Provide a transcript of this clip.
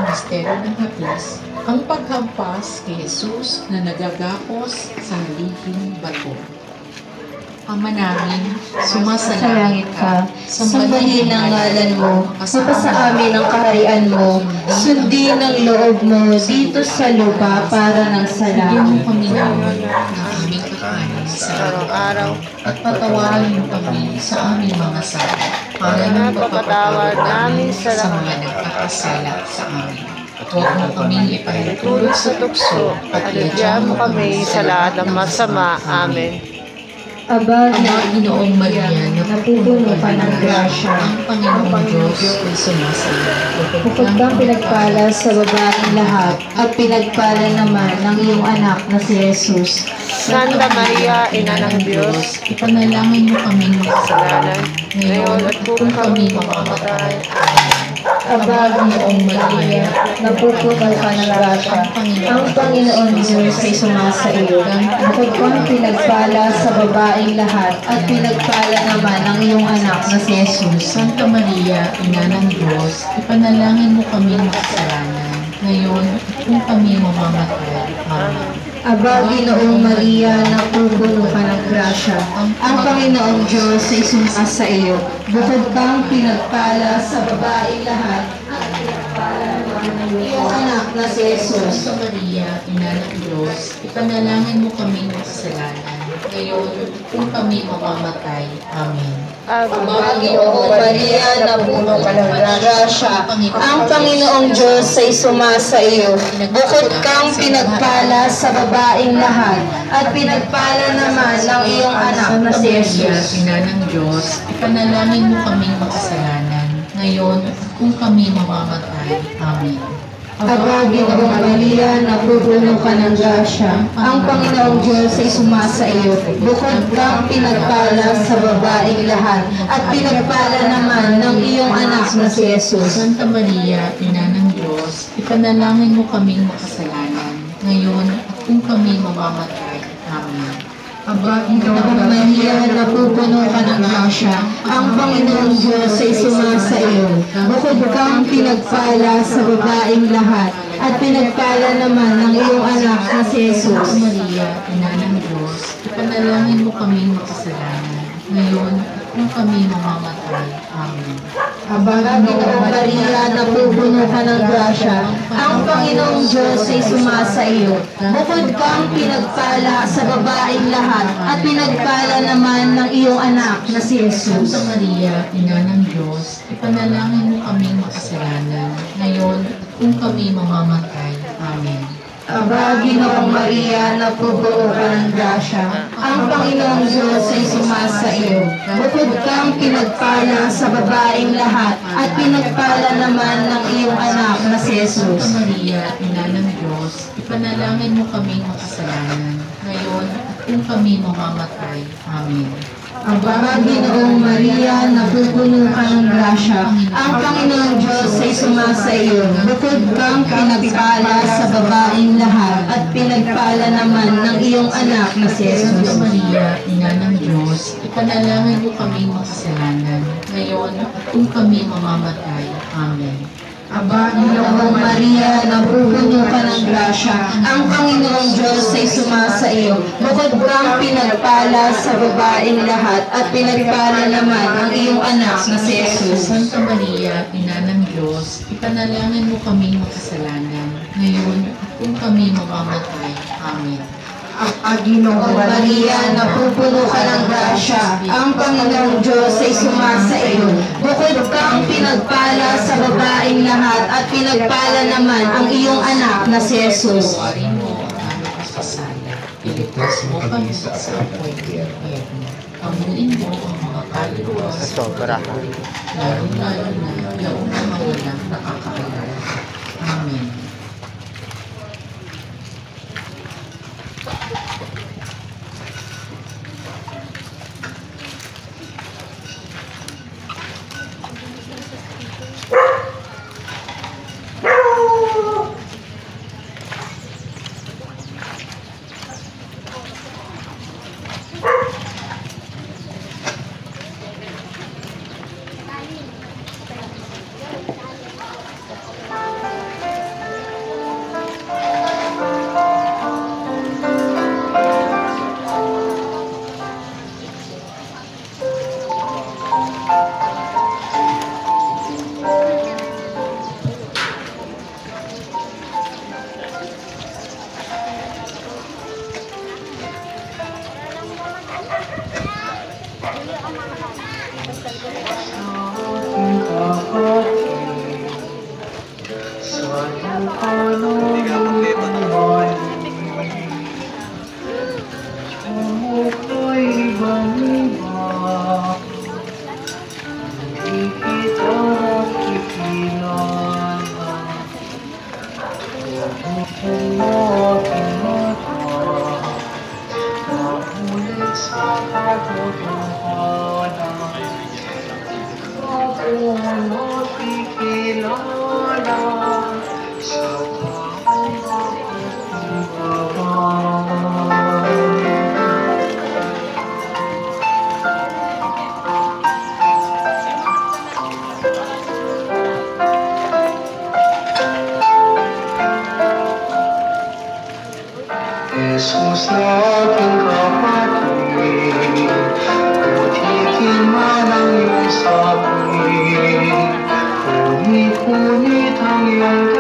misteryo ng hapis, ang paghampas kay Jesus na nagagapos sa haliging bato. Ama namin, sumasalangit ka, sambahin ang ngalan mo, mapasa amin ang kaharian mo, sundin ang loob mo dito sa lupa para ng sa langit. Bigyan mo kami ngayon ng aming kakanin sa araw-araw at patawarin mo kami sa aming mga sala para ng pagpapatawad namin sa mga nagkakasala sa amin. At huwag mo kaming ipahintulot sa tukso at bigyan mo kami sa lahat ng masama. Amen. Aba, Ginoong Maria, napupuno ka ng grasya, ang Panginoong Diyos ay sumasayo. bukod kang pinagpala sa babaeng lahat, at pinagpala naman ng iyong anak na si Jesus. Santa Maria, Ina ng Diyos, Ipanalangin mo kaming makasalanan, ngayon at kung kami mamamatay. Aba, Ginoong Maria, napupuno ka ng grasya, ang Panginoon Diyos ay sumasaiyo. Bukod kang pinagpala sa babaeng lahat, at pinagpala naman ng iyong anak na si Jesus. Santa Maria, Ina ng Diyos, ipanalangin mo kaming makasalanan, ngayon at kung kami mamamatay. Amen. Aba, Ginoong Maria, napupuno ka ng grasya, ang Panginoong Diyos ay sumasaiyo. Bukod kang pinagpala sa babaeng lahat, at pinagpala naman ng iyong anak na si Jesus. Santa Maria, Ina ng Diyos, ipanalangin mo kaming makasalanan, ngayon at kung kami mamamatay. Amen. Aba, Ginoong Maria, napuno ka ng grasya, ang Panginoong Diyos ay sumasaiyo. Bukod kang pinagpala sa babaeng lahat, at pinagpala naman ng iyong anak na si Jesus. Ina ng Diyos, ipanalangin mo kaming makasalanan, ngayon at kung kami mamamatay. Amen. Aba, Ginoong Maria, napupuno ka ng grasya, ang Panginoong Diyos ay sumasaiyo. Bukod kang pinagpala sa babaeng lahat, at pinagpala naman ng iyong anak na si Jesus. Santa Maria, Ina ng Diyos, ipanalangin mo kaming makasalanan, ngayon at kung kami mamamatay. Amen. Aba, Ginoong Maria, napupuno ka ng grasya, ang Panginoong Diyos ay sumasaiyo. Bukod kang pinagpala sa babaeng lahat, at pinagpala naman ng iyong anak na si Santa Jesus. Maria, Ina ng Diyos, ipanalangin mo kaming makasalanan, ngayon at kung kami mamamatay. Amen. Aba, Ginoong Maria, napupuno ka ng grasya, ang Panginoong Diyos ay sumasaiyo. Bukod kang pinagpala sa babaeng lahat, at pinagpala naman ng iyong anak na si Jesus. Santa Maria, Ina ng Diyos, ipanalangin mo kaming makasalanan, ngayon at kung kami mamamatay. Amen. Aba, Ginoong Maria, napupuno ka ng grasya, ang Panginoong Diyos ay sumasaiyo. Bukod kang pinagpala sa babaeng lahat, at pinagpala naman ng iyong anak na si Jesus. Santa Maria, Ina ng Diyos, ipanalangin mo kaming makasalanan, ngayon at kung kami mamamatay. Amen. Aba, Ginoong Maria, napupuno ka ng grasya, ang Panginoong Diyos ay sumasaiyo. Bukod kang pinagpala sa babaeng lahat, at pinagpala naman ng iyong anak na si Santa Jesus. Maria, Ina ng Diyos, ipanalangin mo kaming makasalanan, ngayon at kung kami mamamatay. Amen. Aba, Ginoong Maria, napupuno ka ng grasya, ang Panginoong Diyos ay sumasaiyo. Bukod kang pinagpala sa babaeng lahat, at pinagpala naman ang iyong anak na si Jesus. Santa Maria, Ina ng Diyos, ipanalangin mo kaming makasalanan, ngayon at kung kami mamamatay. Amen. Ginoong Maria, napupuno ka ng grasya, ang Panginoong Diyos ay sumasaiyo. Bukod kang pinagpala sa babaeng lahat, at pinagpala naman ang iyong anak na si Jesus. Tawarin mo ang aming kasasala, iligtas mo kami sa apoy ng impyerno. Pamunin mo ang mga kaluluwa sa pagkakulong, lalo-lalo na yung mga walang nakakaalala. Amen. Jesus na aking kapatid, putikin man ang iyong sabi, punit-punit ang iyong